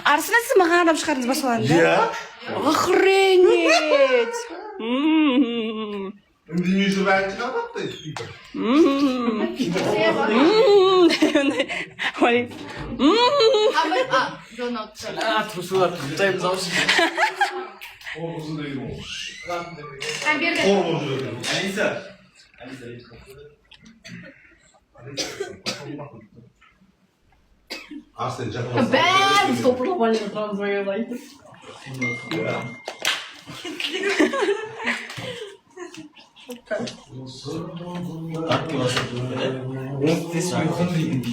Арсына сіз маған арнап шығардыңыз ба соларды? Иә. Охренеть. Үндемей жүріп ән шығармапты. Тұрсылар, жайымыз ауырсын. Қорғызы деген ол. Қан берді. Қорғыз жүрген. Алиса. Арсен жақын. Бәріміз топырлап алып тұрамыз баяғыда айтып.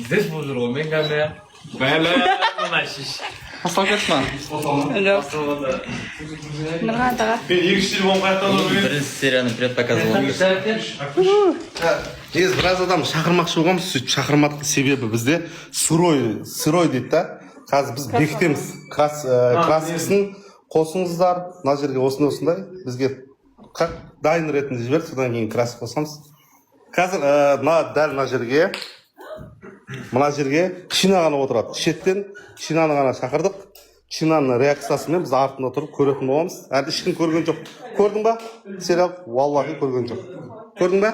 Здесь боже мой, мен кәме. Бәлі, машиш. Асал кетма. Нұрған таға. Мен екінші телефон қаяқтан орып Бірінші серияны предпоказ болды. негізі біраз адам шақырмақшы болғанбыз, сөйтіп шақырмадық себебі бізде сырой дейді да. Қазір біз бекітеміз. Краскасын қосыңыздар, мына жерге осындай бізге дайын ретінде жіберді, содан кейін краска қосамыз. Қазір дәл мына жерге Чина ғана отырады. Шеттен Чинаны ғана шақырдық. Чинаның реакциясымен біз артында тұрып көретін боламыз. Әлі ешкім көрген жоқ. Көрдің ба? Сериал валлахи көрген жоқ. Көрдің ба?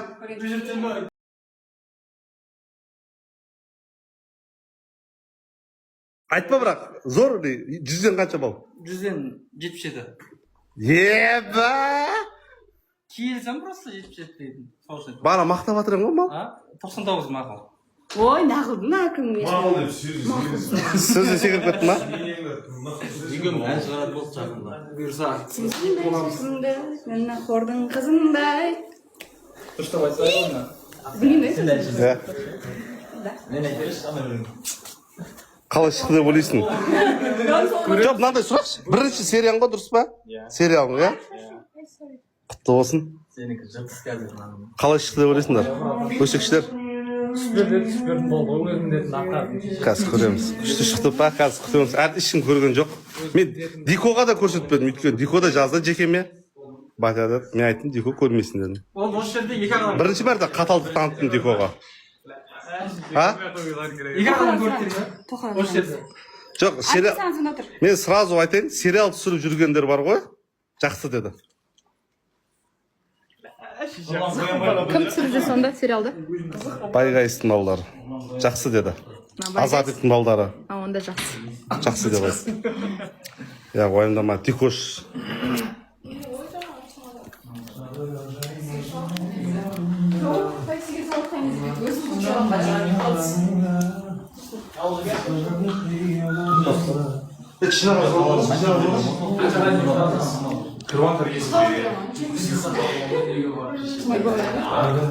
Айтпа бірақ, зор 100-ден қанша бал? 100-ден 77. Еба! Келсем просто 77 дейін. Бана мақтап атырың ғой мал? 99 мақал. Ой, нағылдың әкім. Мақыл деп сөзі секіріп кетті ма? Үйгім ән шығарады болды жақында. Бұйырса. Мен қордың қызындай. Дұрыстап айтпай ойна. Білмеймін. Мен айтайыншы, ана білемін. Қалай шықты деп ойлайсың? Жоқ, мынандай сұрақшы. Бірінші серияң ғой, дұрыс па? Сериалың, иә? Құтты болсын. Сенікі жыртыс қазір. Қалай шықты деп ойлайсыңдар? Өсекшілер. Түспердің болды, ол өзіндетін ақтардың. Қазір көреміз. Күшті шықты па? Қазір күтеміз. Әрді ешкім көрген жоқ. Мен Дикоға да көрсетпедім. Өйткені Дикода жазды жекеме. Батады. Мен айттым, Дико көрмесін дедім. Ол осы жерде екі адам. Бірінші мәрте қаталдық таныттым Дикоға. Екі адам көріп осы жерде. Жоқ, мен сразу айтайын, сериал түсіріп жүргендер бар ғой, жақсы деді. Кім түсірді сонда сериалды? Байгайыстың балдары. Жақсы деді. Азаттың балдары. Онда жақсы. Жақсы деп айтты. Я уайымдама, Дикош.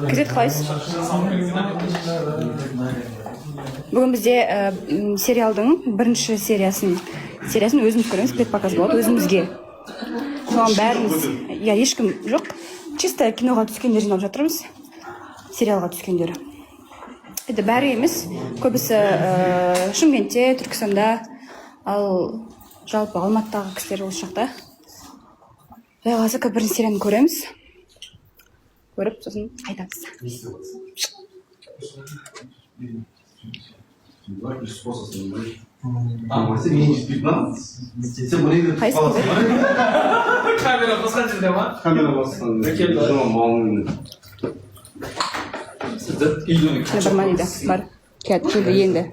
Күзет қалайсыз? Бүгін бізде сериалдың бірінші сериясын өзіміз көреміз, предпоказ болады өзімізге. Соған бәріміз, ешкім жоқ, чисто киноға түскендер жинап жатырмыз, сериалға түскендер. Это бәрі емес, көбісі Шымкентте, Түркістанда, ал жалпы Алматыдағы кісілер осы жақта. Қазір бірінші серияны көреміз. Көріп, сосын қайтамыз. Қайсы болды? Камера басқан жерде ма? Камера басқан жерде. Бір ма дейді, бар. Келді енді.